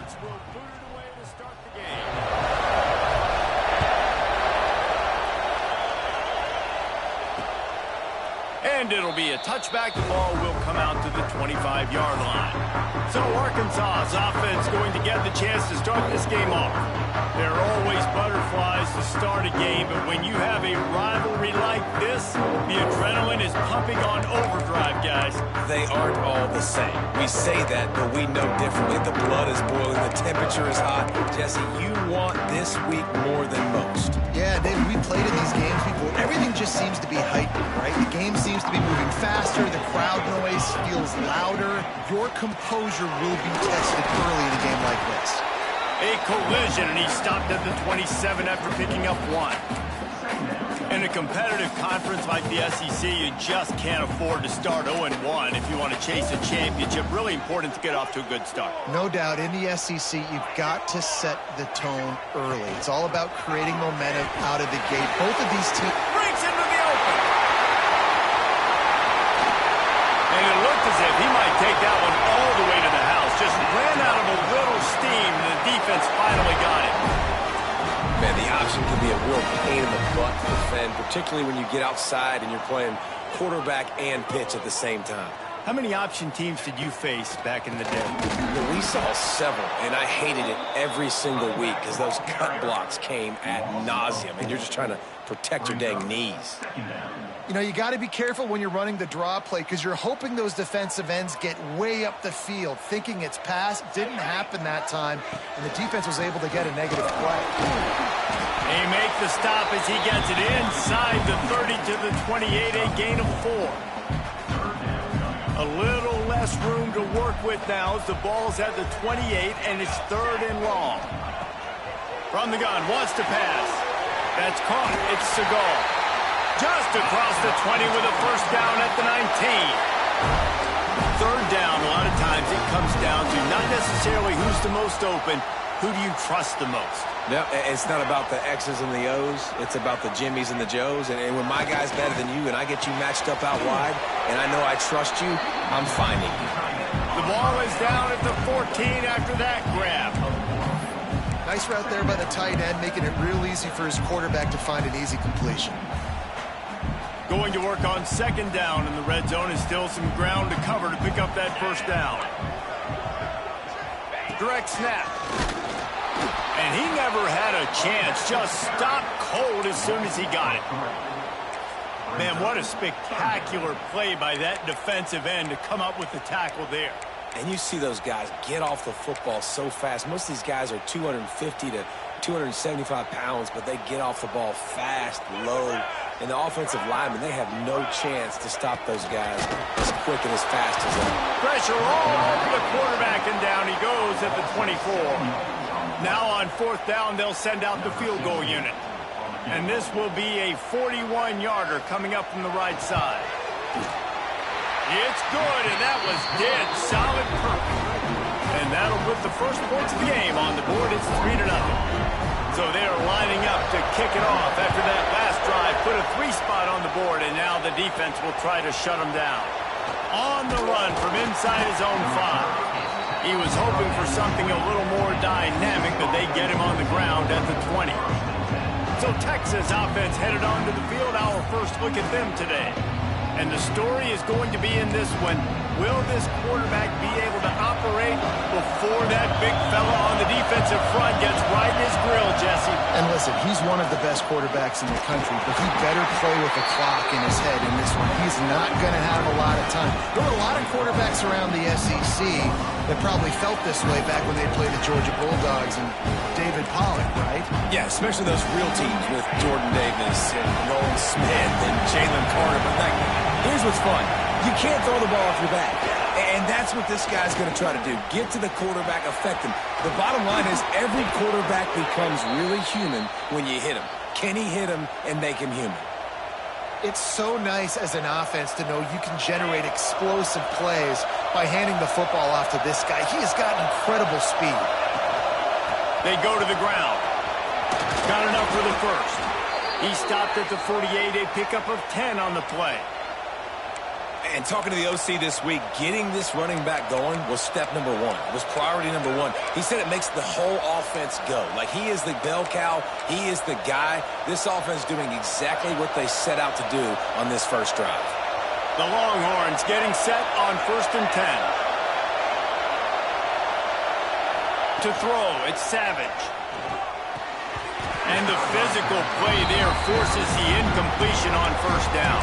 offense will boot it away to start the game. And it'll be a touchback. The ball will come out to the 25-yard line. So Arkansas's offense going to get the chance to start this game off. There are always butterflies to start a game, but when you have a rivalry like this, the adrenaline is pumping on overdrive, guys. They aren't all the same. We say that, but we know differently. The blood is boiling. The temperature is hot. Jesse, you want this week more than most. Yeah, David, we played in these games before. Everything just seems to be heightened, right? The game seems to be moving faster. The crowd noise feels louder. Your composure will be tested early in a game like this. A collision, and he stopped at the 27 after picking up one. In a competitive conference like the SEC, you just can't afford to start 0-1 if you want to chase a championship. Really important to get off to a good start. No doubt, in the SEC, you've got to set the tone early. It's all about creating momentum out of the gate. Both of these teams... Breaks into the open! And it looked as if he might take that one all the way to the house. Just ran out of a little steam, and the defense finally got it. Man, the option can be a real pain in the butt to defend, particularly when you get outside and you're playing quarterback and pitch at the same time. How many option teams did you face back in the day? Well, we saw several, and I hated it every single week because those cut blocks came ad nauseum, and you're just trying to protect your dang knees. You know, you got to be careful when you're running the draw play because you're hoping those defensive ends get way up the field, thinking it's pass. Didn't happen that time, and the defense was able to get a negative play. They make the stop as he gets it inside the 30 to the 28, a gain of 4. A little less room to work with now as the ball's at the 28, and it's 3rd and long. From the gun, wants to pass. That's caught. It's Segal. Just across the 20 with a first down at the 19. 3rd down, a lot of times it comes down to not necessarily who's the most open, who do you trust the most? No, it's not about the X's and the O's. It's about the Jimmies and the Joes. And when my guy's better than you and I get you matched up out wide and I know I trust you, I'm finding you. The ball is down at the 14 after that grab. Nice route there by the tight end, making it real easy for his quarterback to find an easy completion. Going to work on 2nd down in the red zone, and still some ground to cover to pick up that first down. Direct snap. And he never had a chance. Just stopped cold as soon as he got it. Man, what a spectacular play by that defensive end to come up with the tackle there. And you see those guys get off the football so fast. Most of these guys are 250 to 275 pounds, but they get off the ball fast, low. And the offensive linemen, they have no chance to stop those guys as quick and as fast as that. Pressure all over the quarterback, and down he goes at the 24. Now on 4th down, they'll send out the field goal unit. And this will be a 41-yarder coming up from the right side. It's good, and that was dead solid perfect. And that'll put the first points of the game on the board. It's 3-0. So they are lining up to kick it off after that last drive. Put a 3 spot on the board, and now the defense will try to shut them down. On the run from inside his own 5. He was hoping for something a little more dynamic, but they get him on the ground at the 20. So Texas offense headed onto the field. Our first look at them today. And the story is going to be in this one. Will this quarterback be able to operate before that big fella on the defensive front gets right in his grill, Jesse? And listen, he's one of the best quarterbacks in the country, but he better play with the clock in his head in this one. He's not going to have a lot of time. There were a lot of quarterbacks around the SEC that probably felt this way back when they played the Georgia Bulldogs and David Pollock, right? Yeah, especially those real teams with Jordan Davis and Nolan Smith and Jalen Carter. But here's what's fun. You can't throw the ball off your back. And that's what this guy's going to try to do. Get to the quarterback, affect him. The bottom line is every quarterback becomes really human when you hit him. Can he hit him and make him human? It's so nice as an offense to know you can generate explosive plays by handing the football off to this guy. He has got incredible speed. They go to the ground. Got enough for the first. He stopped at the 48, a pickup of 10 on the play. And talking to the OC this week, getting this running back going was step number one. It was priority number one. He said it makes the whole offense go. Like, he is the bell cow. He is the guy. This offense doing exactly what they set out to do on this first drive. The Longhorns getting set on 1st and 10. To throw, it's Savage. And the physical play there forces the incompletion on 1st down.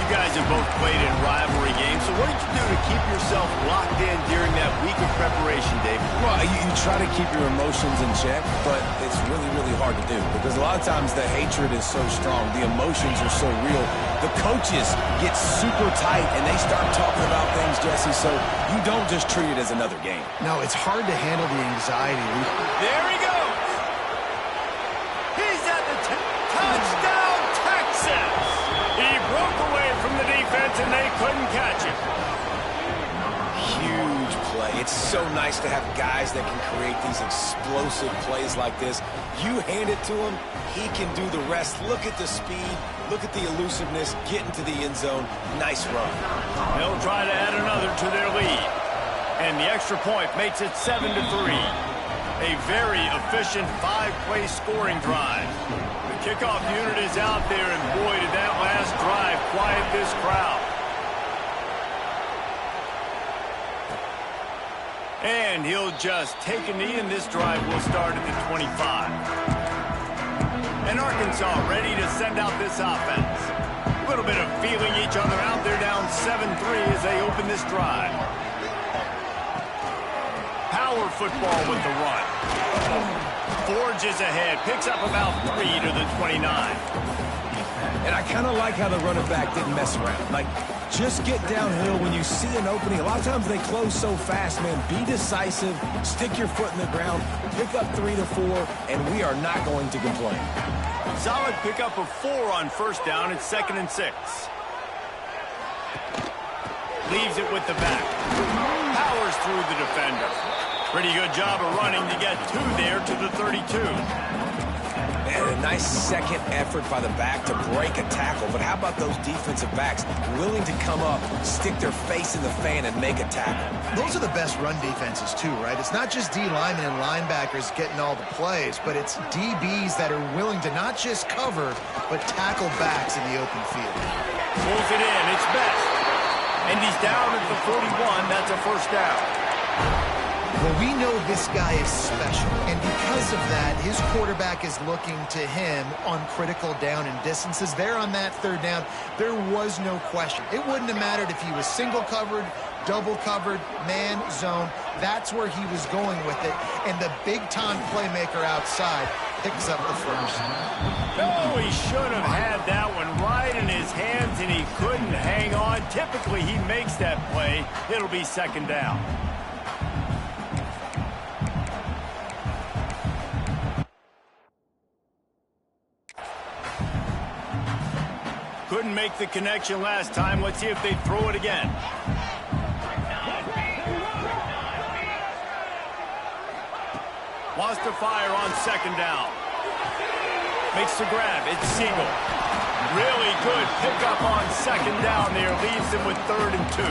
You guys have both played in rivalry games, so what did you do to keep yourself locked in during that week of preparation, David? Well, you try to keep your emotions in check, but it's really, really hard to do because a lot of times the hatred is so strong, the emotions are so real. The coaches get super tight and they start talking about things, Jesse, so you don't just treat it as another game. No, it's hard to handle the anxiety. There he goes. He's at the touchdown, Texas. He broke away from the defense and they couldn't catch him. Huge play. It's so nice to have guys that can create these explosive plays like this. You hand it to him, he can do the rest. Look at the speed. Look at the elusiveness. Get into the end zone. Nice run. They'll try to add another to their lead. And the extra point makes it 7-3. A very efficient 5-play scoring drive. The kickoff unit is out there, and boy, did that last drive quiet this crowd. And he'll just take a knee, and this drive will start at the 25. And Arkansas ready to send out this offense. A little bit of feeling each other out there, down 7-3 as they open this drive. Power football with the run. Forges ahead, picks up about 3 to the 29. And I kind of like how the running back didn't mess around. Like, just get downhill when you see an opening. A lot of times they close so fast, man. Be decisive, stick your foot in the ground, pick up 3 to 4, and we are not going to complain. Solid pickup of 4 on 1st down. It's 2nd and 6. Leaves it with the back. Powers through the defender. Pretty good job of running to get 2 there to the 32. And a nice second effort by the back to break a tackle. But how about those defensive backs willing to come up, stick their face in the fan, and make a tackle? Those are the best run defenses, too, right? It's not just D linemen and linebackers getting all the plays, but it's DBs that are willing to not just cover, but tackle backs in the open field. Pulls it in. It's Best. And he's down at the 41. That's a 1st down. Well, we know this guy is special, and because of that, his quarterback is looking to him on critical down and distances. There on that 3rd down, there was no question. It wouldn't have mattered if he was single covered, double covered, man, zone. That's where he was going with it, and the big-time playmaker outside picks up the 1st. No, he should have had that one right in his hands, and he couldn't hang on. Typically, he makes that play. It'll be 2nd down. Couldn't make the connection last time. Let's see if they throw it again. Wants to fire on 2nd down. Makes the grab. It's Siegel. Really good pickup on 2nd down there. Leaves him with 3rd and 2.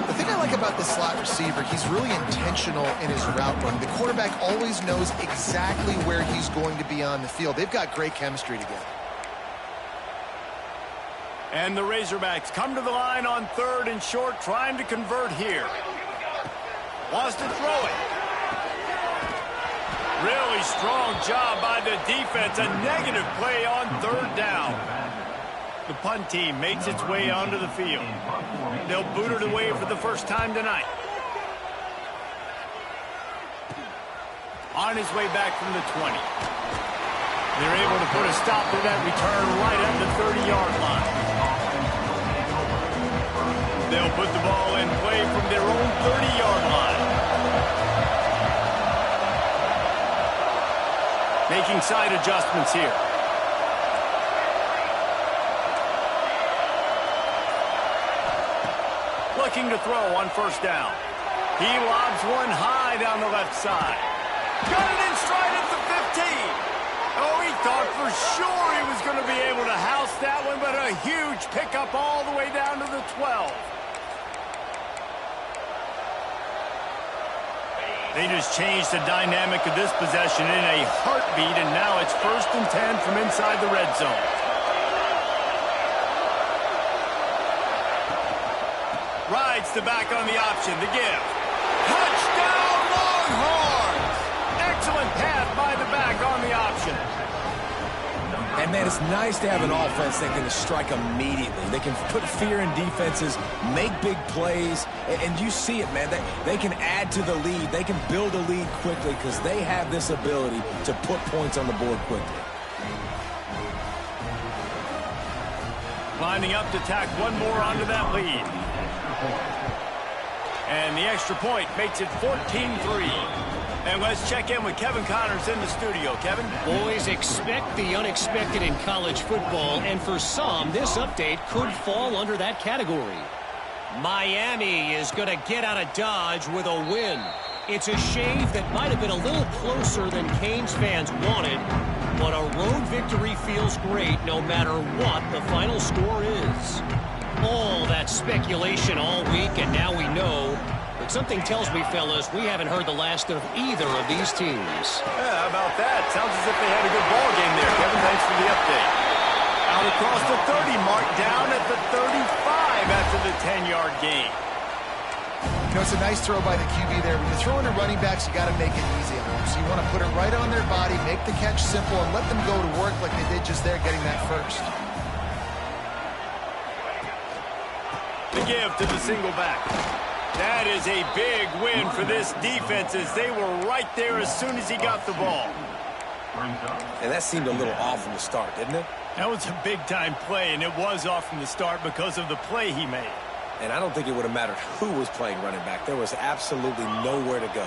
The thing I like about this slot receiver, he's really intentional in his route run. The quarterback always knows exactly where he's going to be on the field. They've got great chemistry together. And the Razorbacks come to the line on 3rd and short, trying to convert here. Wants to throw it. Really strong job by the defense. A negative play on 3rd down. The punt team makes its way onto the field. They'll boot it away for the first time tonight. On his way back from the 20. They're able to put a stop to that return right at the 30-yard line. They'll put the ball in play from their own 30-yard line. Making side adjustments here. Looking to throw on 1st down. He lobs one high down the left side. Got it in stride at the 15. Oh, he thought for sure he was going to be able to house that one, but a huge pickup all the way down to the 12. They just changed the dynamic of this possession in a heartbeat, and now it's 1st and 10 from inside the red zone. Rides the back on the option, the give. Touchdown, Longhorns! Excellent pass by the back on the option. And, man, it's nice to have an offense that can strike immediately. They can put fear in defenses, make big plays, and you see it, man. They can add to the lead. They can build a lead quickly because they have this ability to put points on the board quickly. Lining up to tack one more onto that lead. And the extra point makes it 14-3. And let's check in with Kevin Connors in the studio. Kevin? Boys, expect the unexpected in college football, and for some, this update could fall under that category. Miami is going to get out of Dodge with a win. It's a shave that might have been a little closer than Canes fans wanted, but a road victory feels great no matter what the final score is. All that speculation all week, and now we know. But something tells me, fellas, we haven't heard the last of either of these teams. Yeah, how about that? Sounds as if they had a good ball game there. Kevin, thanks for the update. Out across the 30 mark, down at the 35 after the 10-yard gain. You know, it's a nice throw by the QB there. When you're throwing to running backs, you got to make it easy on them. So you want to put it right on their body, make the catch simple, and let them go to work like they did just there, getting that first. The give to the single back. That is a big win for this defense as they were right there as soon as he got the ball. And that seemed a little off from the start, didn't it? That was a big-time play, and it was off from the start because of the play he made. And I don't think it would have mattered who was playing running back. There was absolutely nowhere to go.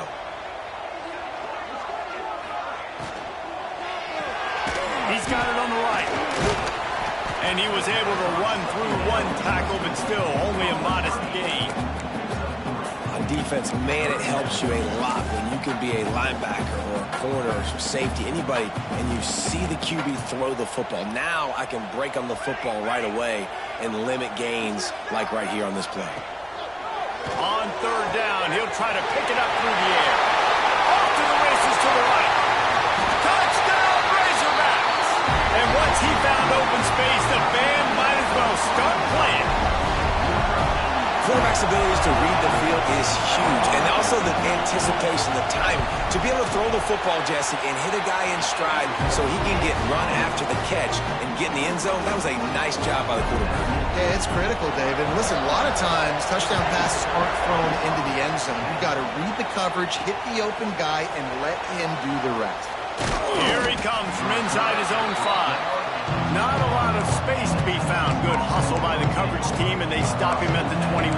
He's got it on the right. And he was able to run through one tackle, but still only a modest gain. On defense, man, it helps you a lot when you can be a linebacker or a corner or safety, anybody, and you see the QB throw the football. Now I can break on the football right away and limit gains like right here on this play. On 3rd down, he'll try to pick it up through the air. Off to the races to the right. Touchdown, Razorbacks! And once he found open space, the band might as well start playing. Quarterback's abilities to read the field is huge, and also the anticipation, the time to be able to throw the football, Jesse, and hit a guy in stride so he can get run after the catch and get in the end zone. That was a nice job by the quarterback. Yeah, it's critical, David. Listen, a lot of times touchdown passes aren't thrown into the end zone. You've got to read the coverage, hit the open guy, and let him do the rest. Here he comes from inside his own 5. Not a lot of space to be found. Good hustle by the coverage team, and they stop him at the 21.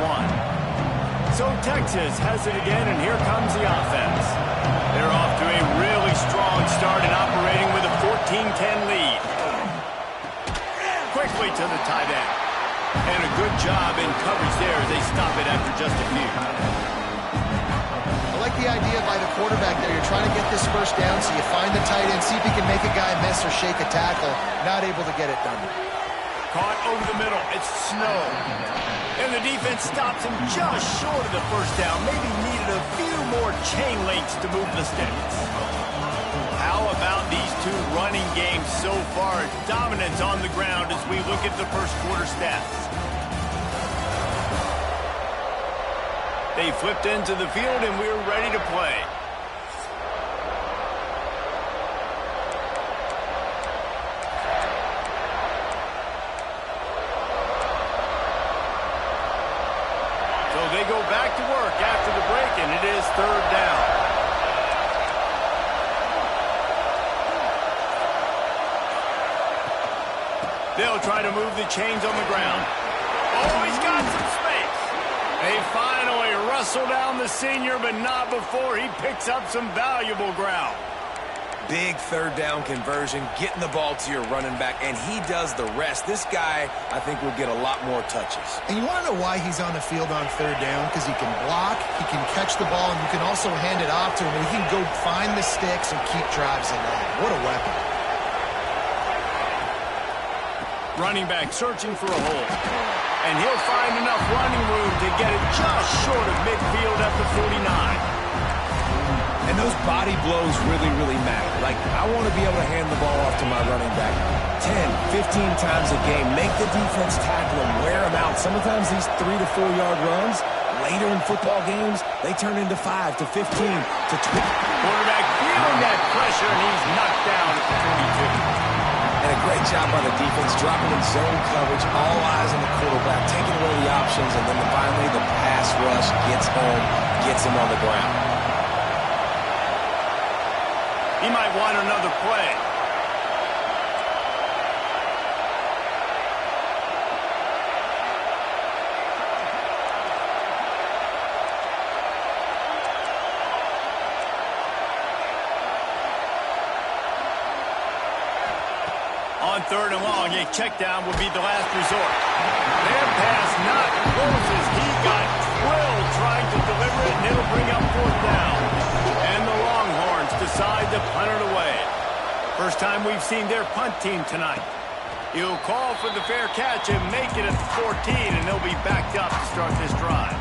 So Texas has it again, and here comes the offense. They're off to a really strong start and operating with a 14-10 lead. Quickly to the tight end. And a good job in coverage there as they stop it after just a few. I like the idea by the quarterback there. You're trying to get this first down, so you find the tight end, see if he can make a guy miss or shake a tackle. Not able to get it done. Caught over the middle. It's Snow. And the defense stops him just short of the first down. Maybe needed a few more chain links to move the sticks. How about these two running games so far? Dominance on the ground as we look at the first quarter stats. They flipped into the field, and we're ready to play. So they go back to work after the break, and it is 3rd down. They'll try to move the chains on the ground. Oh, he's got some space. They finally wrestle down the senior, but not before he picks up some valuable ground. Big 3rd down conversion, getting the ball to your running back, and he does the rest. This guy, I think, will get a lot more touches. And you want to know why he's on the field on 3rd down? Because he can block, he can catch the ball, and you can also hand it off to him, and he can go find the sticks and keep drives alive. What a weapon. Running back searching for a hole. And he'll find enough running room to get it just short of midfield at the 49. And those body blows really, really matter. Like, I want to be able to hand the ball off to my running back 10, 15 times a game. Make the defense tackle him, wear him out. Sometimes these 3 to 4 yard runs, later in football games, they turn into 5 to 15 to 20. Quarterback feeling that pressure, and he's knocked down at the 22. And a great job by the defense, dropping in zone coverage, all eyes on the quarterback, taking away the options, and then finally the pass rush gets home, gets him on the ground. He might want another play. On 3rd and long, a check down will be the last resort. Their pass not closes. He got drilled trying to deliver it, and it'll bring up 4th down. And the Longhorns decide to punt it away. First time we've seen their punt team tonight. He'll call for the fair catch and make it at the 14, and they'll be backed up to start this drive.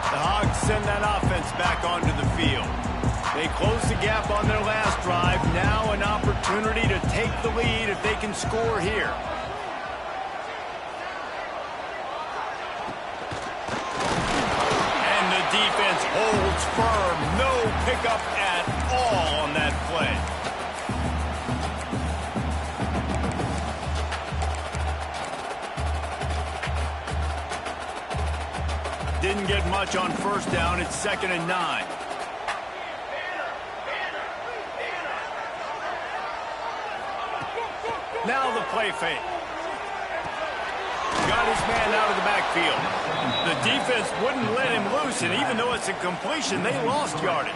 The Hogs send that offense back onto the field. They close the gap on their last drive. Now an opportunity to take the lead if they can score here. And the defense holds firm. No pickup at all on that play. Didn't get much on 1st down. It's 2nd and 9. Now the play fake. Got his man out of the backfield. The defense wouldn't let him loose, and even though it's a completion, they lost yardage.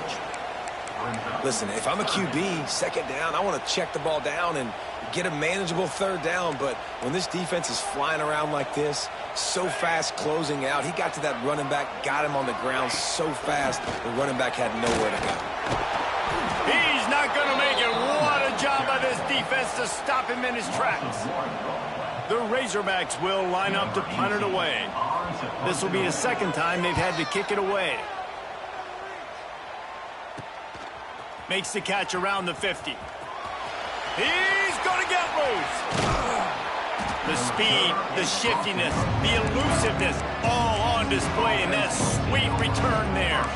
Listen, if I'm a QB, 2nd down, I want to check the ball down and get a manageable 3rd down. But when this defense is flying around like this, so fast closing out, he got to that running back, got him on the ground so fast, the running back had nowhere to go. He's not going to make it. What a job by this defense to stop him in his tracks. The Razorbacks will line up to punt it away. This will be the 2nd time they've had to kick it away. Makes the catch around the 50. He's going to get loose. The speed, the shiftiness, the elusiveness, all on display in that sweet return there.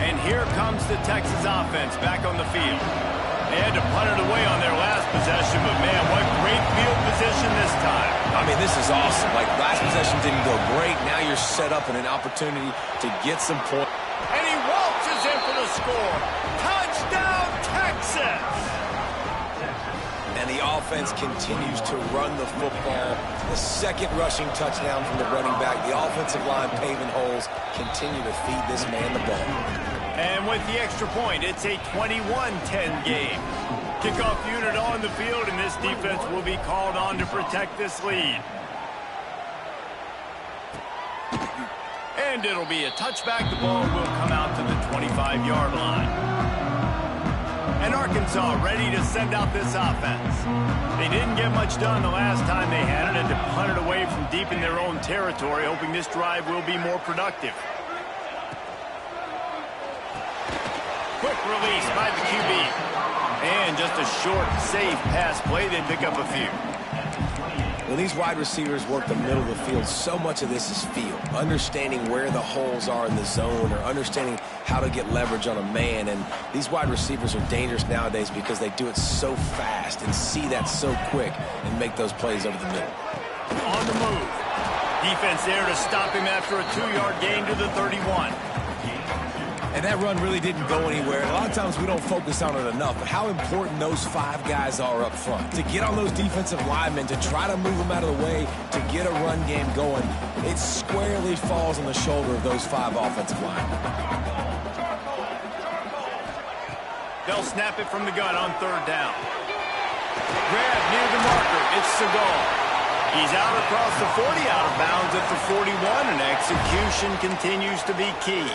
And here comes the Texas offense back on the field. They had to punt it away on their last possession, but man, what great field position this time. I mean, this is awesome. Like, last possession didn't go great. Now you're set up in an opportunity to get some points. And he waltzes in for the score. Touchdown, Texas! And the offense continues to run the football. The 2nd rushing touchdown from the running back. The offensive line paving holes. Continue to feed this man the ball. And with the extra point, it's a 21-10 game. Kickoff unit on the field, and this defense will be called on to protect this lead. And it'll be a touchback. The ball will come out to the 25-yard line. And Arkansas ready to send out this offense. They didn't get much done the last time they had it, and to punt it away from deep in their own territory, hoping this drive will be more productive. Quick release by the QB. And just a short, safe pass play. They pick up a few. When these wide receivers work the middle of the field, so much of this is feel. Understanding where the holes are in the zone, or understanding how to get leverage on a man. And these wide receivers are dangerous nowadays because they do it so fast and see that so quick and make those plays over the middle. On the move. Defense there to stop him after a 2-yard gain to the 31. And that run really didn't go anywhere. A lot of times we don't focus on it enough, but how important those 5 guys are up front. To get on those defensive linemen, to try to move them out of the way, to get a run game going, it squarely falls on the shoulder of those 5 offensive linemen. They'll snap it from the gun on 3rd down. Grab near the marker. It's Segal. He's out across the 40, out of bounds at the 41, and execution continues to be key.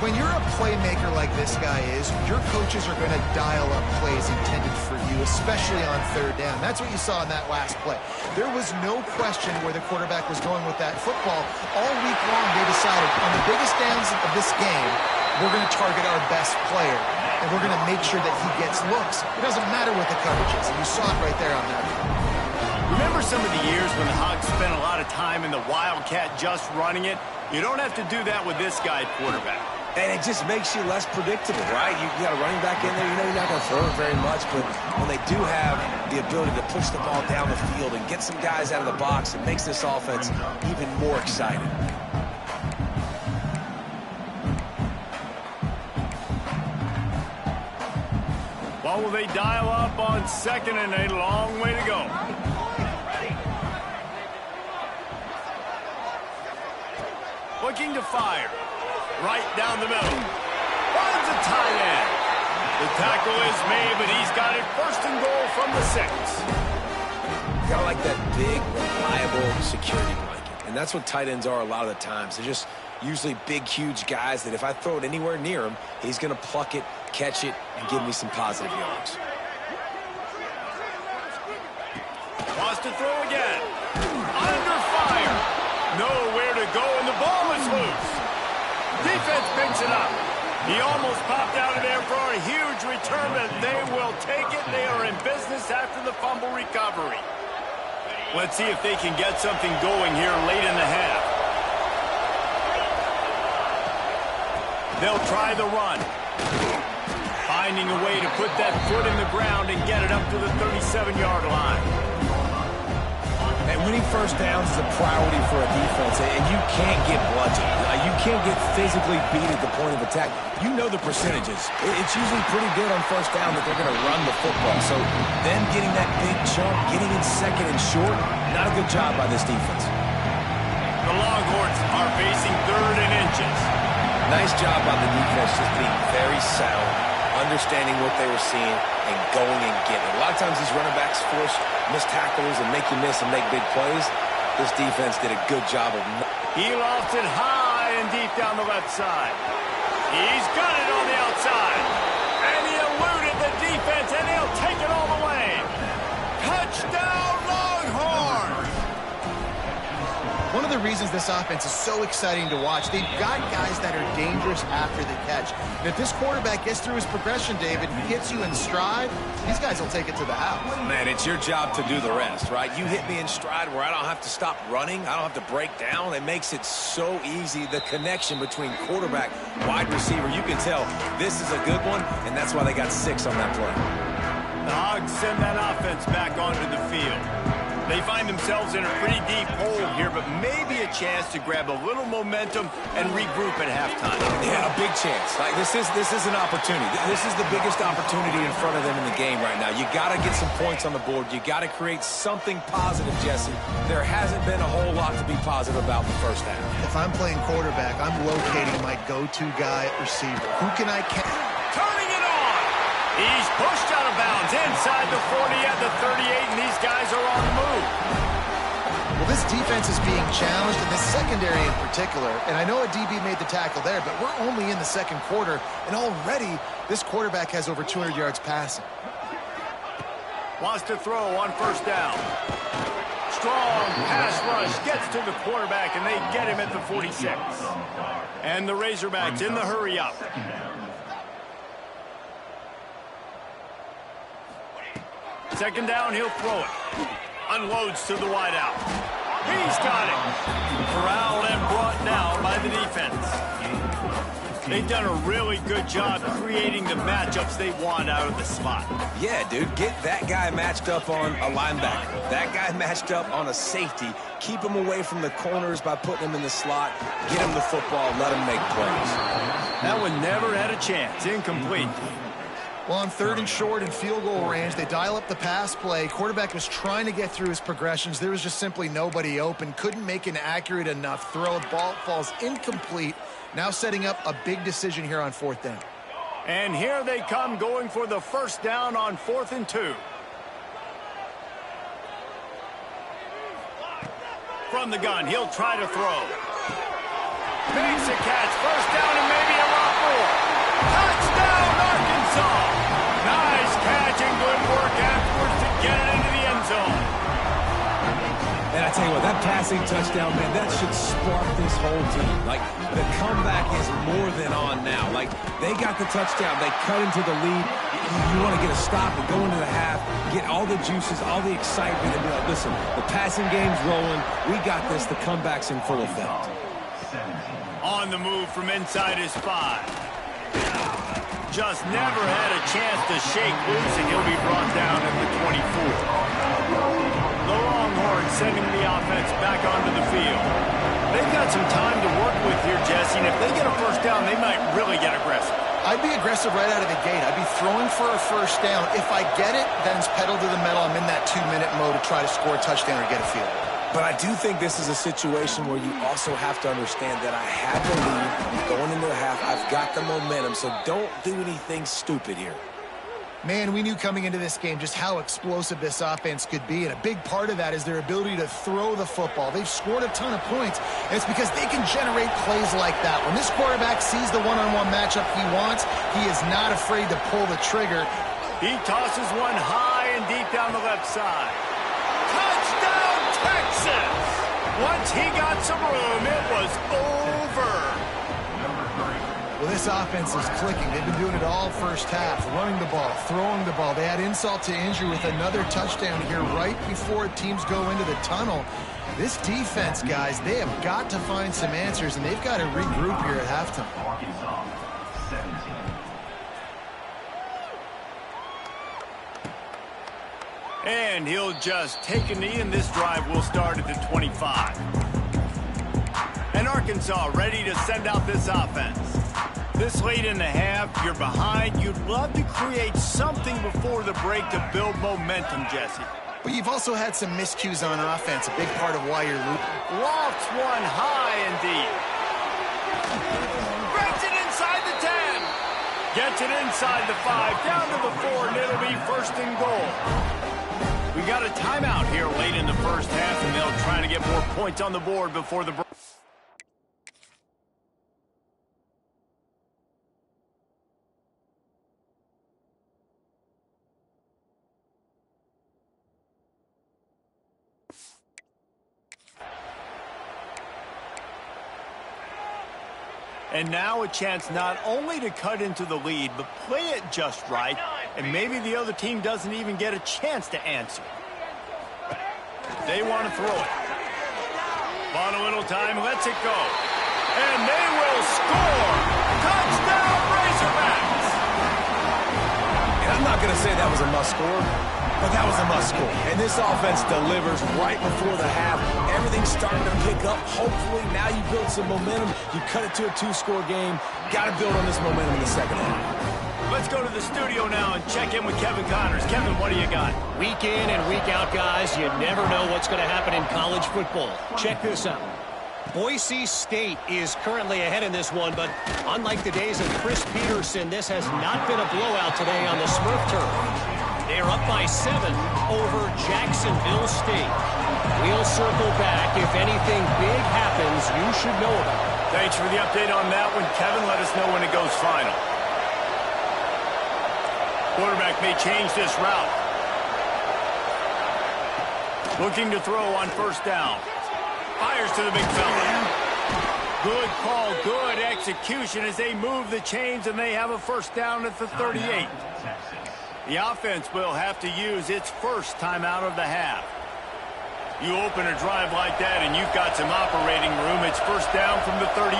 When you're a playmaker like this guy is, your coaches are going to dial up plays intended for you, especially on third down. That's what you saw in that last play. There was no question where the quarterback was going with that football. All week long, they decided on the biggest downs of this game, we're going to target our best player, and we're going to make sure that he gets looks. It doesn't matter what the coverage is, and you saw it right there on that. Remember some of the years when the Hogs spent a lot of time in the Wildcat just running it? You don't have to do that with this guy at quarterback. And it just makes you less predictable, right? You got a running back in there, you know you're not going to throw it very much, but when they do have the ability to push the ball down the field and get some guys out of the box, it makes this offense even more exciting. What will they dial up on second and a long way to go? Looking to fire. Right down the middle. Finds a tight end. The tackle is made, but he's got it first and goal from the 6. Kind of like that big, reliable security blanket. And that's what tight ends are a lot of the times. They're just usually big, huge guys that if I throw it anywhere near him, he's going to pluck it, catch it, and give me some positive yards. Wants to throw again. Under fire. Nowhere to go, and the ball is loose. Defense picks it up. He almost popped out of there for a huge return, but they will take it. They are in business after the fumble recovery. Let's see if they can get something going here late in the half. They'll try the run. Finding a way to put that foot in the ground and get it up to the 37-yard line. And winning first downs is a priority for a defense, and you can't get bludgeoned. You can't get physically beat at the point of attack. You know the percentages. It's usually pretty good on first down that they're going to run the football. So them getting that big chunk, getting in second and short, not a good job by this defense. The Longhorns are facing third and inches. Nice job by the defense just being very sound, understanding what they were seeing, and going and getting it. A lot of times these running backs force missed tackles and make you miss and make big plays. This defense did a good job of... He lofts it high and deep down the left side. He's got it on the outside. And he eluded the defense, and he'll take it all the way. Touchdown, Longhorns! One of the reasons this offense is so exciting to watch, they've got guys that are dangerous after the catch. And if this quarterback gets through his progression, David, and hits you in stride, these guys will take it to the house. Man, it's your job to do the rest, right? You hit me in stride where I don't have to stop running. I don't have to break down. It makes it so easy, the connection between quarterback, wide receiver. You can tell this is a good one, and that's why they got 6 on that play. The Hogs send that offense back onto the field. They find themselves in a pretty deep hole here, but maybe a chance to grab a little momentum and regroup at halftime. Yeah, a big chance. Like this is an opportunity. This is the biggest opportunity in front of them in the game right now. You got to get some points on the board. You got to create something positive, Jesse. There hasn't been a whole lot to be positive about the first half. If I'm playing quarterback, I'm locating my go-to guy at receiver. Who can I catch? Turning it on. He's pushed out of bounds inside the 40 at the 38, and these guys are on the move. Well, this defense is being challenged, and the secondary in particular. And I know a DB made the tackle there, but we're only in the second quarter, and already this quarterback has over 200 yards passing. Wants to throw on first down. Strong pass rush gets to the quarterback, and they get him at the 46. And the Razorbacks in the hurry up. Second down, he'll throw it. Unloads to the wideout. He's got it. Corralled and brought down by the defense. They've done a really good job creating the matchups they want out of the slot. Yeah, dude, get that guy matched up on a linebacker. That guy matched up on a safety. Keep him away from the corners by putting him in the slot. Get him the football. Let him make plays. That one never had a chance. Incomplete. Well, on third and short and field goal range, they dial up the pass play. Quarterback was trying to get through his progressions. There was just simply nobody open. Couldn't make an accurate enough throw. Ball falls incomplete. Now setting up a big decision here on fourth down. And here they come going for the first down on 4th and 2. From the gun, he'll try to throw. Makes a catch. First down and maybe a run. Touchdown, Arkansas. Nice catch and good work afterwards to get it into the end zone. And I tell you what, that passing touchdown, man, that should spark this whole team. Like, the comeback is more than on now. Like, they got the touchdown. They cut into the lead. You want to get a stop and go into the half, get all the juices, all the excitement, and be like, listen, the passing game's rolling. We got this. The comeback's in full effect. On the move from inside his 5. Just never had a chance to shake loose, and he'll be brought down at the 24. The Longhorns sending the offense back onto the field. They've got some time to work with here, Jesse, and if they get a first down, they might really get aggressive. I'd be aggressive right out of the gate. I'd be throwing for a first down. If I get it, then it's pedal to the metal. I'm in that 2-minute mode to try to score a touchdown or get a field. But I do think this is a situation where you also have to understand that I have the lead. I'm going into the half. I've got the momentum, so don't do anything stupid here. Man, we knew coming into this game just how explosive this offense could be, and a big part of that is their ability to throw the football. They've scored a ton of points, and it's because they can generate plays like that. When this quarterback sees the one-on-one matchup he wants, he is not afraid to pull the trigger. He tosses one high and deep down the left side. Touchdown, Texas! Once he got some room, it was over. Well, this offense is clicking. They've been doing it all first half, running the ball, throwing the ball. They had insult to injury with another touchdown here right before teams go into the tunnel. This defense, guys, they have got to find some answers, and they've got to regroup here at halftime. And he'll just take a knee, and this drive will start at the 25. And Arkansas ready to send out this offense. This late in the half, you're behind. You'd love to create something before the break to build momentum, Jesse. But you've also had some miscues on offense, a big part of why you're losing. Lofts one high and deep. Grabs it inside the 10. Gets it inside the 5, down to the 4, and it'll be first and goal. We got a timeout here late in the first half, and they'll try to get more points on the board before the break. And now a chance not only to cut into the lead, but play it just right, and maybe the other team doesn't even get a chance to answer. They want to throw it. Bought a little time, lets it go. And they will score! Touchdown, Razorbacks! And I'm not going to say that was a must-score, but that was a must-score. And this offense delivers right before the half. Everything's starting to pick up. Hopefully, now you build some momentum. You cut it to a 2-score game. Got to build on this momentum in the second half. Let's go to the studio now and check in with Kevin Connors. Kevin, what do you got? Week in and week out, guys, you never know what's going to happen in college football. Check this out. Boise State is currently ahead in this one, but unlike the days of Chris Peterson, this has not been a blowout today on the Smurf turf. They're up by 7 over Jacksonville State. We'll circle back. If anything big happens, you should know about it. Thanks for the update on that one, Kevin. Let us know when it goes final. Quarterback may change this route. Looking to throw on first down. Fires to the big fella. Good call, good execution as they move the chains, and they have a first down at the 38. The offense will have to use its first timeout of the half. You open a drive like that, and you've got some operating room. It's first down from the 38.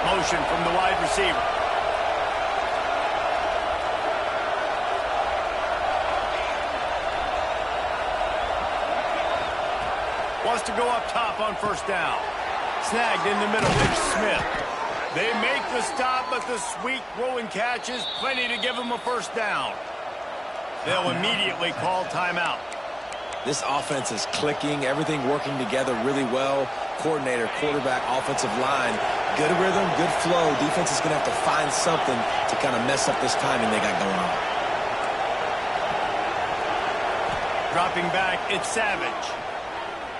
Motion from the wide receiver. Wants to go up top on first down. Snagged in the middle. It's Smith. They make the stop, but the sweet rolling catch is plenty to give them a first down. They'll immediately call timeout. This offense is clicking, everything working together really well. Coordinator, quarterback, offensive line, good rhythm, good flow. Defense is going to have to find something to kind of mess up this timing they got going on. Dropping back, it's Savage.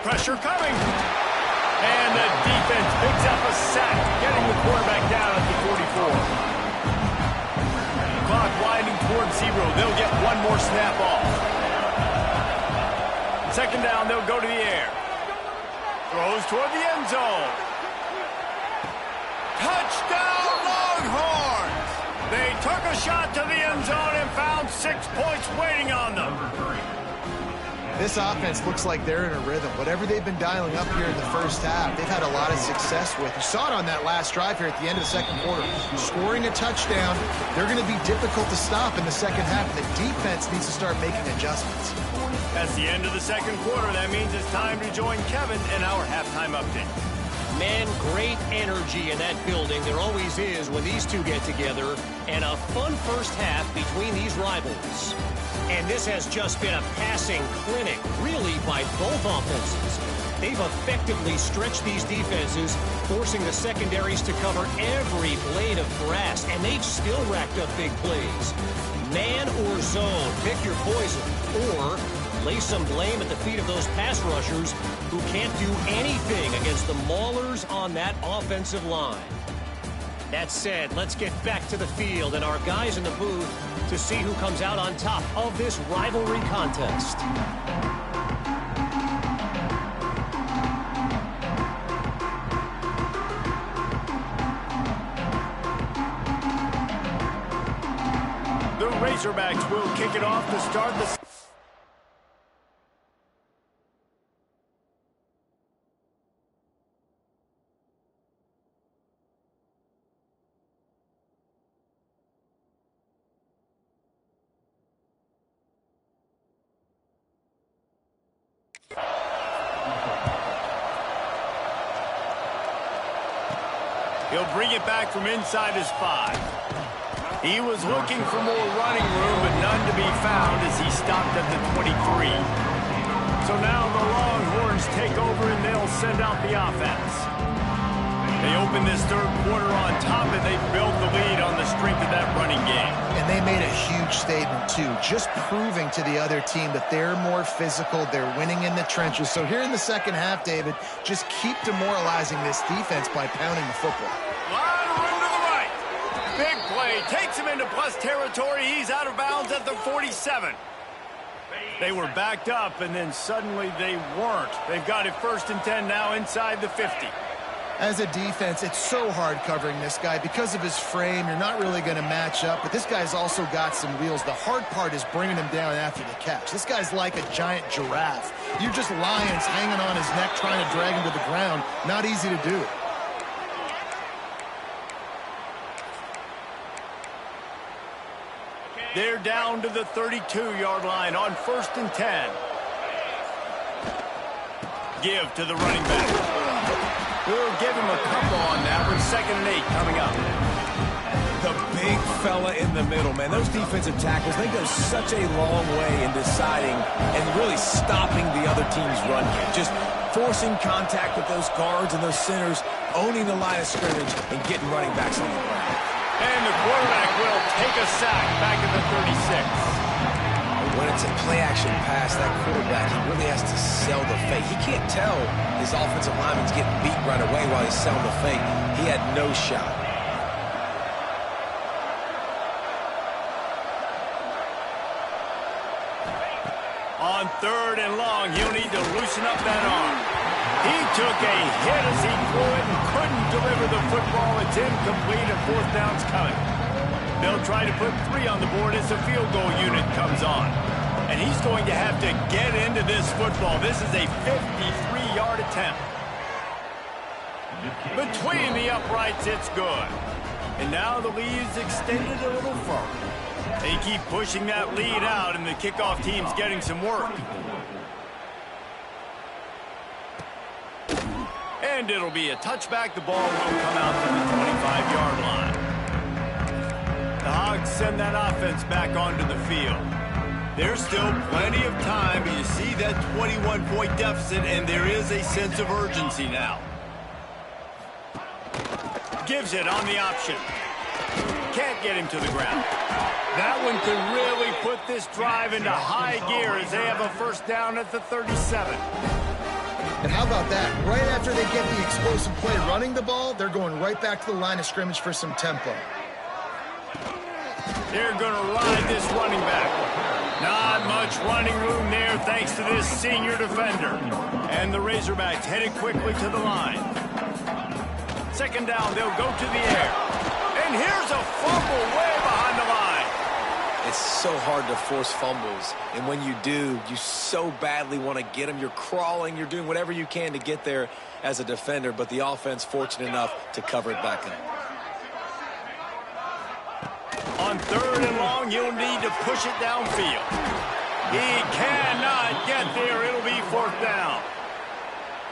Pressure coming. And the defense picks up a sack, getting the quarterback down at the 44. Clock winding towards 0. They'll get one more snap off. Second down, they'll go to the air. Throws toward the end zone. Touchdown, Longhorns! They took a shot to the end zone and found 6 points waiting on them. This offense looks like they're in a rhythm. Whatever they've been dialing up here in the first half, they've had a lot of success with. You saw it on that last drive here at the end of the second quarter. Scoring a touchdown, they're going to be difficult to stop in the second half. The defense needs to start making adjustments. That's the end of the second quarter. That means it's time to join Kevin in our halftime update. Man, great energy in that building. There always is when these two get together. And a fun first half between these rivals. And this has just been a passing clinic, really, by both offenses. They've effectively stretched these defenses, forcing the secondaries to cover every blade of grass, and they've still racked up big plays. Man or zone, pick your poison, or lay some blame at the feet of those pass rushers who can't do anything against the maulers on that offensive line. That said, let's get back to the field and our guys in the booth to see who comes out on top of this rivalry contest. The Razorbacks will kick it off to start the... He'll bring it back from inside his 5. He was looking for more running room, but none to be found as he stopped at the 23. So now the Longhorns take over and they'll send out the offense. They open this third quarter on top and they built the lead on the strength of that running game. And they made a huge statement, too, just proving to the other team that they're more physical, they're winning in the trenches. So here in the second half, David, just keep demoralizing this defense by pounding the football. Line room to the right. Big play, takes him into plus territory. He's out of bounds at the 47. They were backed up, and then suddenly they weren't. They've got it 1st and 10 now inside the 50. As a defense, it's so hard covering this guy. Because of his frame, you're not really going to match up, but this guy's also got some wheels. The hard part is bringing him down after the catch. This guy's like a giant giraffe. You're just lions hanging on his neck trying to drag him to the ground. Not easy to do. They're down to the 32-yard line on 1st and 10. Give to the running back. We'll give him a couple on that with 2nd and 8 coming up. The big fella in the middle, man. Those defensive tackles, they go such a long way in deciding and really stopping the other team's run game. Just forcing contact with those guards and those centers, owning the line of scrimmage, and getting running backs on the ground. And the quarterback will take a sack back at the 36. When it's a play-action pass, that quarterback, he really has to sell the fake. He can't tell his offensive lineman's getting beat right away while he's selling the fake. He had no shot. On 3rd and long, he'll need to loosen up that arm. He took a hit as he threw it and couldn't deliver the football. It's incomplete and 4th down's coming. They'll try to put 3 on the board as the field goal unit comes on. And he's going to have to get into this football. This is a 53-yard attempt. Between the uprights, it's good. And now the lead's extended a little further. They keep pushing that lead out, and the kickoff team's getting some work. And it'll be a touchback. The ball will come out to the 25-yard line. The Hogs send that offense back onto the field. There's still plenty of time, but you see that 21-point deficit, and there is a sense of urgency now. Gives it on the option. Can't get him to the ground. That one could really put this drive into high gear as they have a 1st down at the 37. And how about that? Right after they get the explosive play running the ball, they're going right back to the line of scrimmage for some tempo. They're going to ride this running back. Not much running room there thanks to this senior defender. And the Razorbacks headed quickly to the line. Second down, they'll go to the air. And here's a fumble way behind the line. It's so hard to force fumbles, and when you do, you so badly want to get them. You're crawling, you're doing whatever you can to get there as a defender, but the offense fortunate enough to cover it back up. On third and long, you'll need to push it downfield. He cannot get there. It'll be fourth down.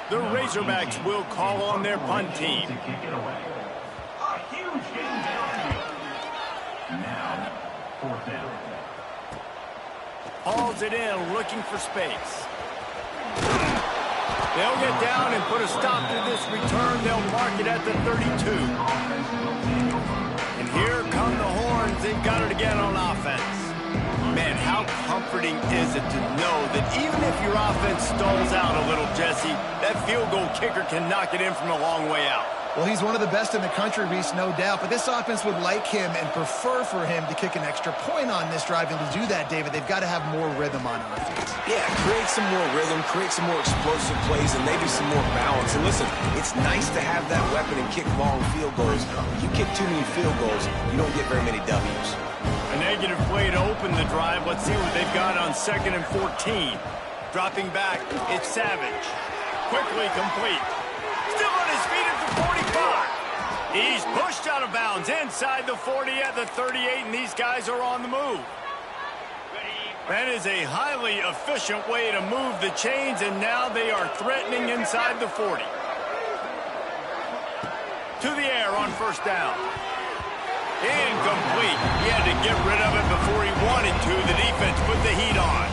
The Razorbacks will call on their punt team. Hauls it in, looking for space. They'll get down and put a stop to this return. They'll mark it at the 32. And here come the horns. They've got it again on offense. Man, how comforting is it to know that even if your offense stalls out a little, Jesse, that field goal kicker can knock it in from a long way out. Well, he's one of the best in the country, Reese, no doubt. But this offense would like him and prefer for him to kick an extra point on this drive. And to do that, David, they've got to have more rhythm on offense. Yeah, create some more rhythm, create some more explosive plays, and maybe some more balance. And listen, it's nice to have that weapon and kick long field goals. You kick too many field goals, you don't get very many W's. A negative play to open the drive. Let's see what they've got on 2nd and 14. Dropping back, it's Savage. Quickly complete. Still on his feet at the 45. He's pushed out of bounds inside the 40 at the 38, and these guys are on the move. That is a highly efficient way to move the chains, and now they are threatening inside the 40. To the air on first down. Incomplete. He had to get rid of it before he wanted to. The defense put the heat on.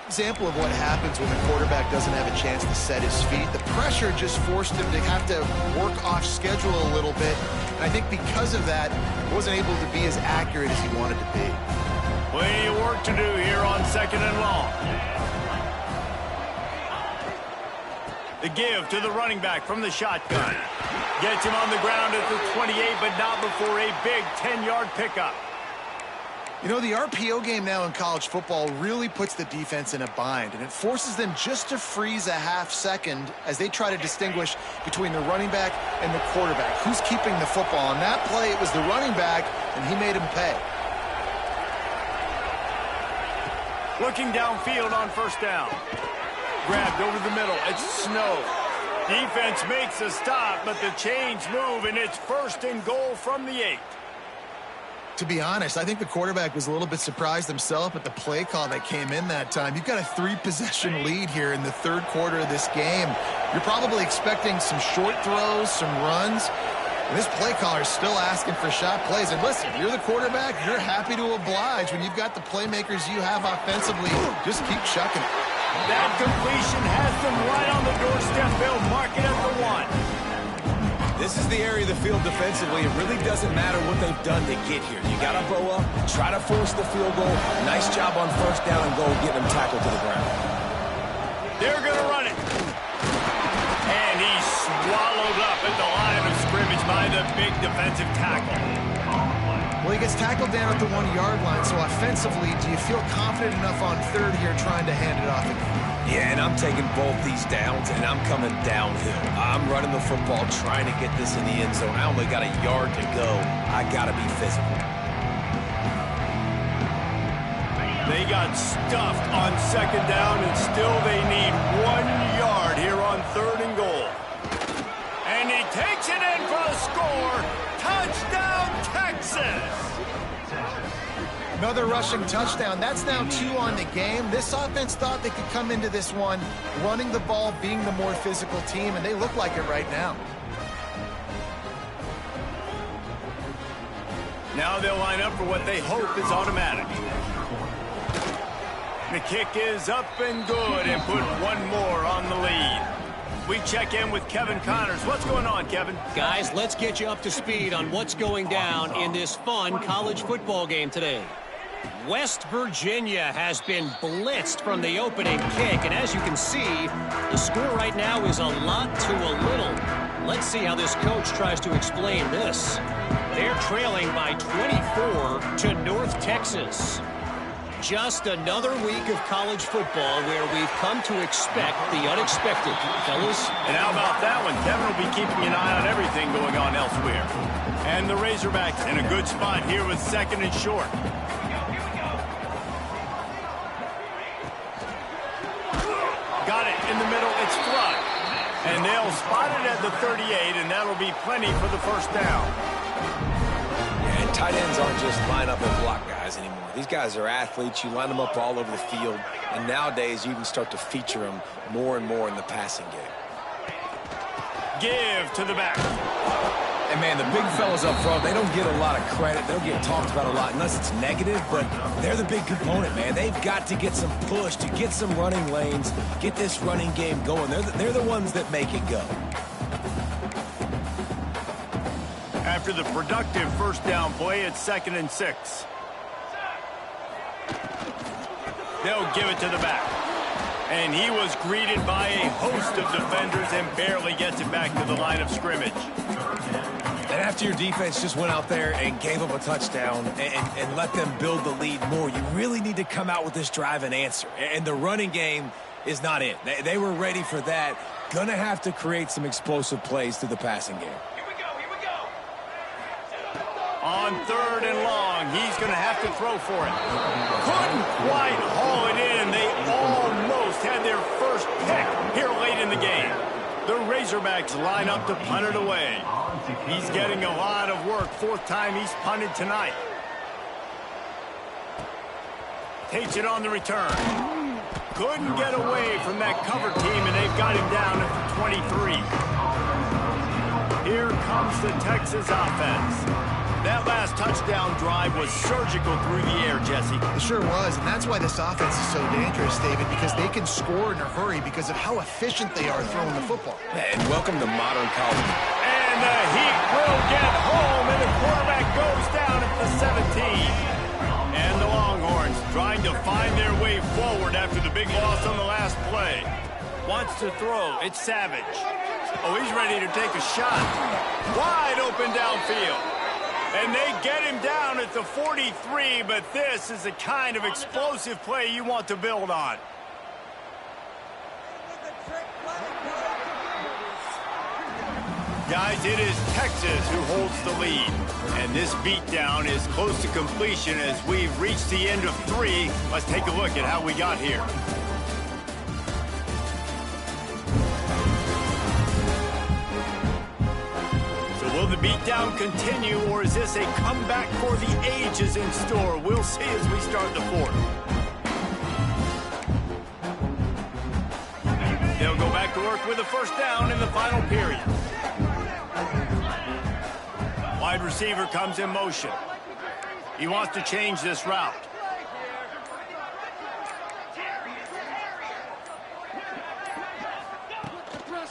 Example of what happens when the quarterback doesn't have a chance to set his feet. The pressure just forced him to have to work off schedule a little bit. And I think because of that, he wasn't able to be as accurate as he wanted to be. Plenty of work to do here on 2nd and long. The give to the running back from the shotgun. Gets him on the ground at the 28, but not before a big 10-yard pickup. You know, the RPO game now in college football really puts the defense in a bind, and it forces them just to freeze a half second as they try to distinguish between the running back and the quarterback. Who's keeping the football? On that play, it was the running back, and he made him pay. Looking downfield on first down. Grabbed over the middle. It's Snow. Defense makes a stop, but the chains move, and it's 1st and goal from the 8. To be honest, I think the quarterback was a little bit surprised himself at the play call that came in that time. You've got a 3-possession lead here in the 3rd quarter of this game. You're probably expecting some short throws, some runs. And this play caller is still asking for shot plays. And listen, you're the quarterback. You're happy to oblige when you've got the playmakers you have offensively. Just keep chucking it. That completion has them right on the doorstep. They'll mark it at the 1. This is the area of the field defensively. It really doesn't matter what they've done to get here. You got to bow up, try to force the field goal. Nice job on first down and goal, getting them tackled to the ground. They're going to run it. And he's swallowed up at the line of scrimmage by the big defensive tackle. Well, he gets tackled down at the 1-yard line, so offensively, do you feel confident enough on third here trying to hand it off again? Yeah, and I'm taking both these downs, and I'm coming downhill. I'm running the football, trying to get this in the end zone. I only got a yard to go. I got to be physical. They got stuffed on 2nd down, and still they need 1 yard here on 3rd and goal. And he takes it in for the score. Touchdown, Texas! Another rushing touchdown. That's now 2 on the game. This offense thought they could come into this one running the ball, being the more physical team, and they look like it right now. Now they'll line up for what they hope is automatic. The kick is up and good, and put 1 more on the lead. We check in with Kevin Connors. What's going on, Kevin? Guys, let's get you up to speed on what's going down in this fun college football game today. West Virginia has been blitzed from the opening kick, and as you can see, the score right now is a lot to a little. Let's see how this coach tries to explain this. They're trailing by 24 to North Texas. Just another week of college football where we've come to expect the unexpected, fellas. And how about that one? Kevin will be keeping an eye on everything going on elsewhere. And the Razorbacks in a good spot here with 2nd and short. Got it in the middle. It's Flood. And they'll spot it at the 38, and that'll be plenty for the first down. And tight ends aren't just line up and block guys anymore. These guys are athletes. You line them up all over the field. And nowadays, you can start to feature them more and more in the passing game. Give to the back. And, man, the big fellas up front, they don't get a lot of credit. They don't get talked about a lot unless it's negative, but they're the big component, man. They've got to get some push, to get some running lanes, get this running game going. They're the ones that make it go. After the productive first down play, it's 2nd and 6. They'll give it to the back. And he was greeted by a host of defenders and barely gets it back to the line of scrimmage. And after your defense just went out there and gave up a touchdown and let them build the lead more, you really need to come out with this drive and answer. And the running game is not it. They were ready for that. Gonna have to create some explosive plays through the passing game. On 3rd and long, he's going to have to throw for it. Couldn't quite haul it in. They almost had their first pick here late in the game. The Razorbacks line up to punt it away. He's getting a lot of work. 4th time he's punted tonight. Takes it on the return. Couldn't get away from that cover team, and they've got him down at the 23. Here comes the Texas offense. That last touchdown drive was surgical through the air, Jesse. It sure was, and that's why this offense is so dangerous, David, because they can score in a hurry because of how efficient they are throwing the football. And welcome to modern college. And the Heat will get home, and the quarterback goes down at the 17. And the Longhorns trying to find their way forward after the big loss on the last play. Wants to throw. It's Savage. Oh, he's ready to take a shot. Wide open downfield. And they get him down at the 43, but this is the kind of explosive play you want to build on. Guys, it is Texas who holds the lead. And this beatdown is close to completion as we've reached the end of 3. Let's take a look at how we got here. Will the beatdown continue, or is this a comeback for the ages in store? We'll see as we start the 4th. They'll go back to work with a first down in the final period. Wide receiver comes in motion. He wants to change this route.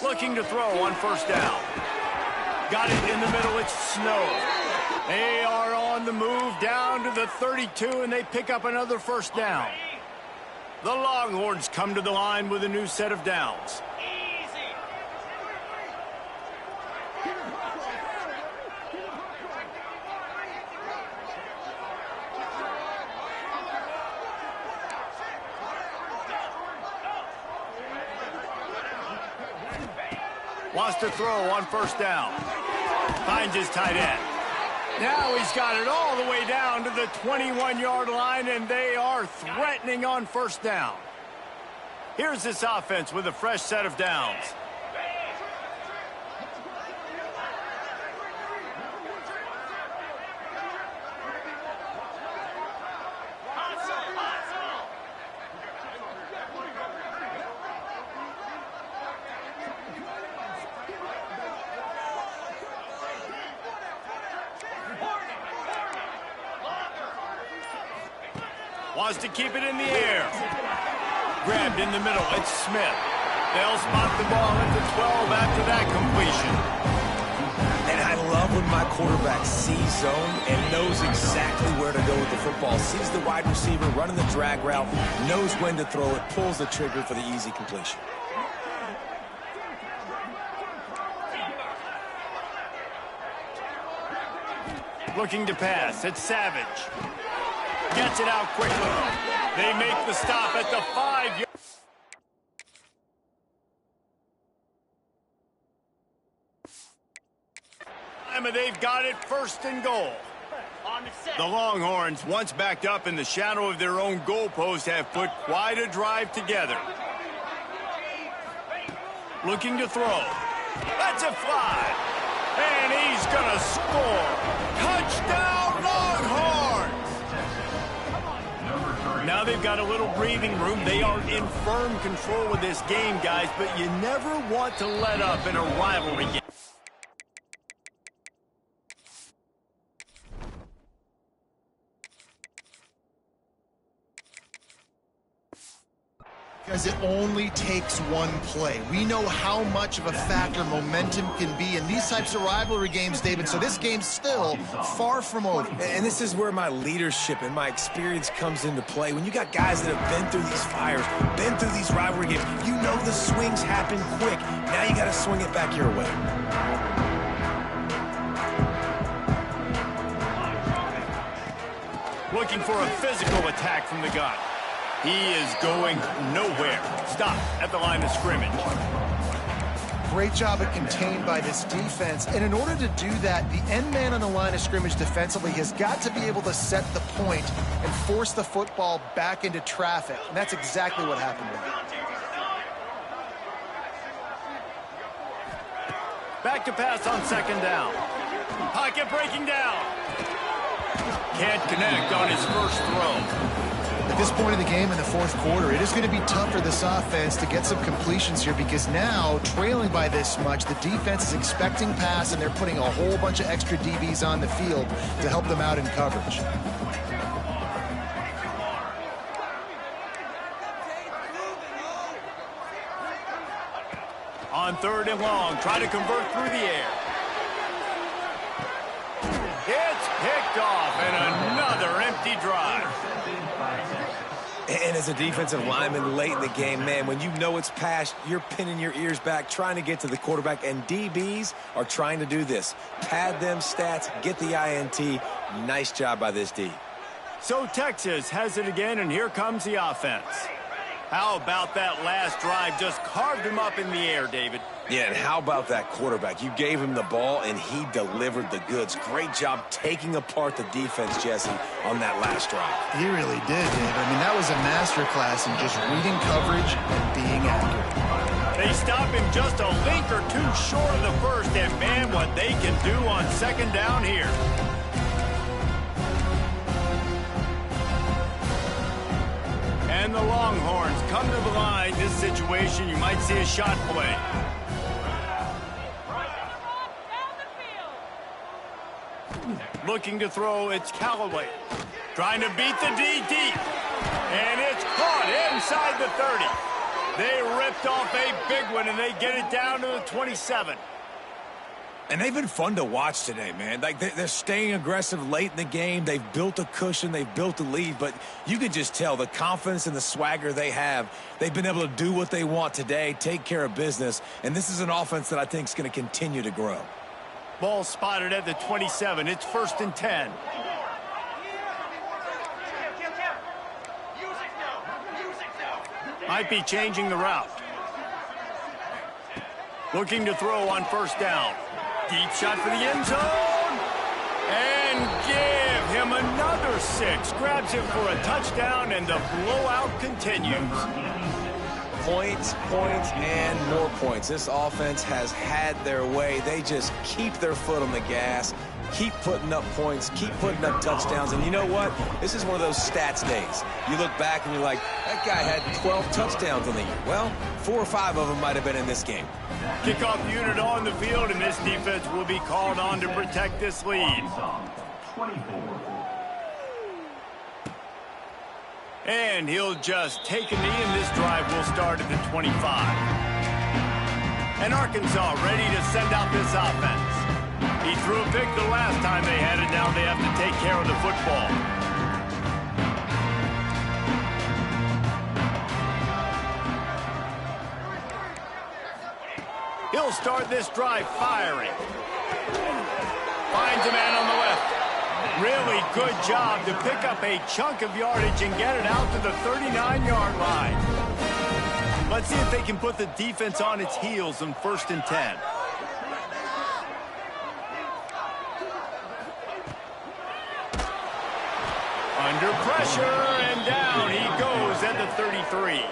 Looking to throw on first down. Got it in the middle. It's Snow. They are on the move down to the 32, and they pick up another first down. The Longhorns come to the line with a new set of downs. Wants to throw on first down. Finds his tight end. Now he's got it all the way down to the 21-yard line, and they are threatening on first down. Here's this offense with a fresh set of downs. Wants to keep it in the air. Grabbed in the middle. It's Smith. They'll spot the ball at the 12 after that completion. And I love when my quarterback sees zone and knows exactly where to go with the football. Sees the wide receiver running the drag route, knows when to throw it, pulls the trigger for the easy completion. Looking to pass. It's Savage. Gets it out quickly. They make the stop at the 5-yard. They've got it, first and goal. The Longhorns, once backed up in the shadow of their own goalpost, have put quite a drive together. Looking to throw. That's a fly. And he's going to score. Touchdown, Longhorns! Now they've got a little breathing room. They are in firm control of this game, guys, but you never want to let up in a rivalry game. Because it only takes one play. We know how much of a factor momentum can be in these types of rivalry games, David, so this game's still far from over. And this is where my leadership and my experience comes into play. When you got guys that have been through these fires, been through these rivalry games, you know the swings happen quick. Now you got to swing it back your way. Looking for a physical attack from the gun. He is going nowhere. Stop at the line of scrimmage. Great job at contained by this defense. And in order to do that, the end man on the line of scrimmage defensively has got to be able to set the point and force the football back into traffic. And that's exactly what happened there. Back to pass on second down. Pocket breaking down. Can't connect on his first throw. At this point in the game in the fourth quarter, it is going to be tough for this offense to get some completions here because now, trailing by this much, the defense is expecting pass and they're putting a whole bunch of extra DBs on the field to help them out in coverage. On third and long, try to convert through the air. It's picked off and another empty drive. And as a defensive lineman late in the game, man, when you know it's past, you're pinning your ears back, trying to get to the quarterback, and DBs are trying to do this. Pad them stats, get the INT. Nice job by this D. So Texas has it again, and here comes the offense. How about that last drive? Just carved him up in the air, David. Yeah, and how about that quarterback? You gave him the ball, and he delivered the goods. Great job taking apart the defense, Jesse, on that last drive. He really did, Dave. I mean, that was a masterclass in just reading coverage and being accurate. They stop him just a link or two short of the first, and man, what they can do on second down here. And the Longhorns come to the line. This situation, you might see a shot play. Looking to throw, it's Callaway. Trying to beat the D deep. And it's caught inside the 30. They ripped off a big one, and they get it down to the 27. And they've been fun to watch today, man. Like, they're staying aggressive late in the game. They've built a cushion. They've built a lead. But you can just tell the confidence and the swagger they have. They've been able to do what they want today, take care of business. And this is an offense that I think is going to continue to grow. Ball spotted at the 27. It's first and 10. Might be changing the route. Looking to throw on first down. Deep shot for the end zone. And give him another 6. Grabs him for a touchdown, and the blowout continues. Points, points, and more points. This offense has had their way. They just keep their foot on the gas, keep putting up points, keep putting up touchdowns. And you know what? This is one of those stats days. You look back and you're like, that guy had 12 touchdowns on the year. Well, 4 or 5 of them might have been in this game. Kickoff unit on the field, and this defense will be called on to protect this lead. And he'll just take a knee, and this drive will start at the 25. And Arkansas ready to send out this offense. He threw a pick the last time they had it. Now they have to take care of the football. He'll start this drive firing. Finds a man on the left. Really good job to pick up a chunk of yardage and get it out to the 39-yard line. Let's see if they can put the defense on its heels on 1st and 10. Under pressure, and down he goes at the 33.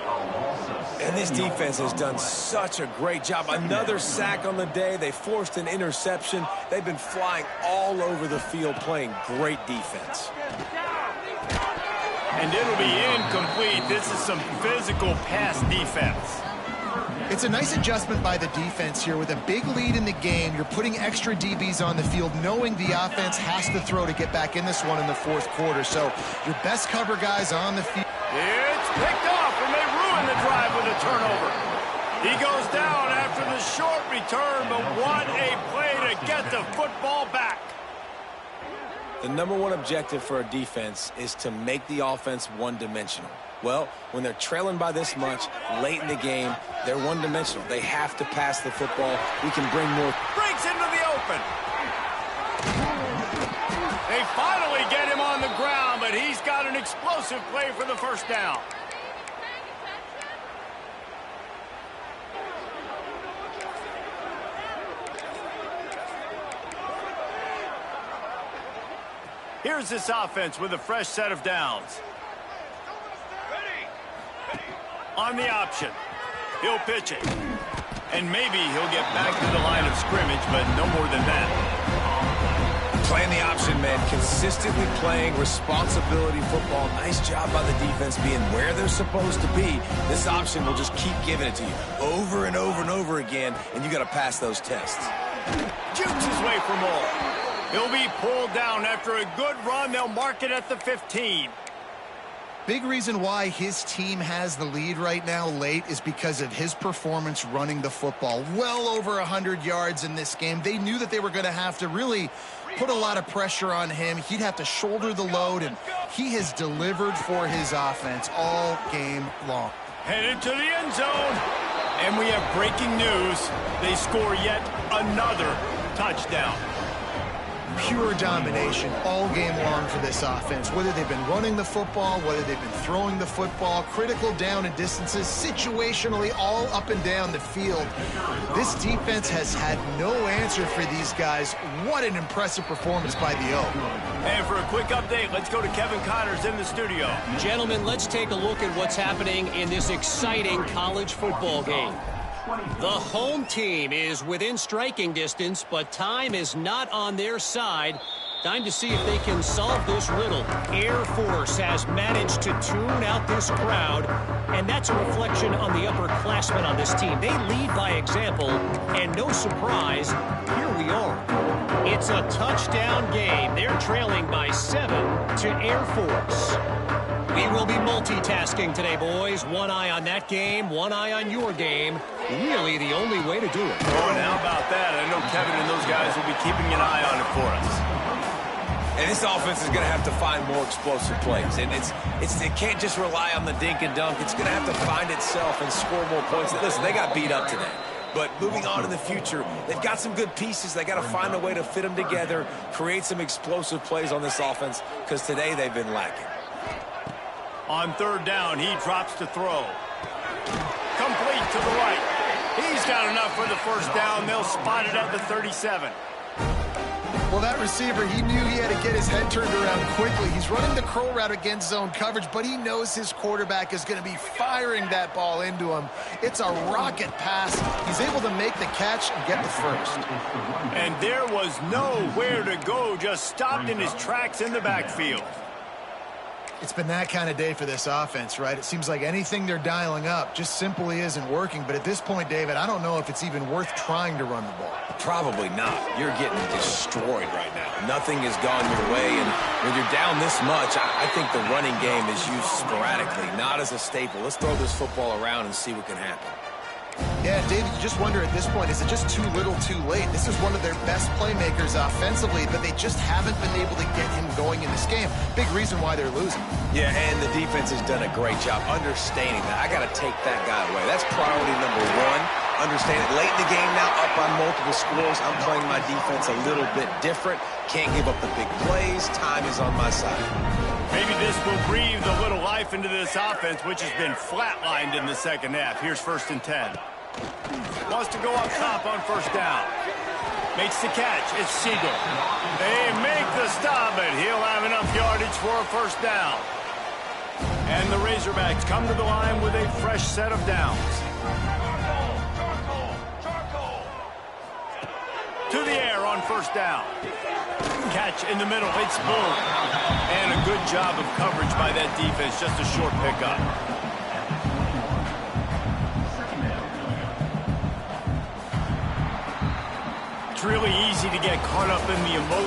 And this defense has done such a great job. Another sack on the day. They forced an interception. They've been flying all over the field playing great defense. And it'll be incomplete. This is some physical pass defense. It's a nice adjustment by the defense here. With a big lead in the game, you're putting extra DBs on the field, knowing the offense has to throw to get back in this one in the 4th quarter. So your best cover guys on the field. It's picked off, and they ruin the drive with a turnover. He goes down after the short return, but what a play to get the football back. The #1 objective for a defense is to make the offense one-dimensional. Well, when they're trailing by this much late in the game, they're one-dimensional. They have to pass the football. We can bring more. Breaks into the open. They finally get him on the ground, but he's got an explosive play for the 1st down. Here's this offense with a fresh set of downs. On the option, he'll pitch it. And maybe he'll get back to the line of scrimmage, but no more than that. Playing the option, man. Consistently playing responsibility football. Nice job by the defense being where they're supposed to be. This option will just keep giving it to you over and over and over again, and you got to pass those tests. Jukes his way for more. He'll be pulled down after a good run. They'll mark it at the 15. Big reason why his team has the lead right now late is because of his performance running the football. Well over 100 yards in this game. They knew that they were going to have to really put a lot of pressure on him. He'd have to shoulder the load, and he has delivered for his offense all game long. Headed to the end zone. And we have breaking news. They score yet another touchdown. Pure domination all game long for this offense. Whether they've been running the football, whether they've been throwing the football, critical down and distances, situationally all up and down the field. This defense has had no answer for these guys. What an impressive performance by the O. And for a quick update, let's go to Kevin Connors in the studio. Gentlemen, let's take a look at what's happening in this exciting college football game. The home team is within striking distance, but time is not on their side. Time to see if they can solve this riddle. Air Force has managed to tune out this crowd, and that's a reflection on the upperclassmen on this team. They lead by example, and no surprise, here we are. It's a touchdown game. They're trailing by 7 to Air Force. We will be multitasking today, boys. One eye on that game, one eye on your game. Really the only way to do it. Oh, and how about that? I know Kevin and those guys will be keeping an eye on it for us. And this offense is going to have to find more explosive plays. And it can't just rely on the dink and dunk. It's going to have to find itself and score more points. Listen, they got beat up today. But moving on in the future, they've got some good pieces. They got to find a way to fit them together, create some explosive plays on this offense, because today they've been lacking. On 3rd down, he drops to throw. Complete to the right. He's got enough for the 1st down. They'll spot it at the 37. Well, that receiver, he knew he had to get his head turned around quickly. He's running the curl route against zone coverage, but he knows his quarterback is going to be firing that ball into him. It's a rocket pass. He's able to make the catch and get the 1st. And there was nowhere to go, just stopped in his tracks in the backfield. It's been that kind of day for this offense, right? It seems like anything they're dialing up just simply isn't working. But at this point, David, I don't know if it's even worth trying to run the ball. Probably not. You're getting destroyed right now. Nothing has gone your way, and when you're down this much, I think the running game is used sporadically, not as a staple. Let's throw this football around and see what can happen. Yeah, David, you just wonder at this point, is it just too little too late? This is one of their best playmakers offensively, but they just haven't been able to get him going in this game. Big reason why they're losing. Yeah, and the defense has done a great job understanding that. I got to take that guy away. That's priority number one. Understand it. Late in the game now, up on multiple scores. I'm playing my defense a little bit different. Can't give up the big plays. Time is on my side. Maybe this will breathe a little life into this offense, which has been flatlined in the second half. Here's 1st and 10. Wants to go up top on 1st down. Makes the catch. It's Siegel. They make the stop, but he'll have enough yardage for a 1st down. And the Razorbacks come to the line with a fresh set of downs. To the air on 1st down. Catch in the middle. It's Boone. And a good job of coverage by that defense. Just a short pickup. It's really easy to get caught up in the emotion.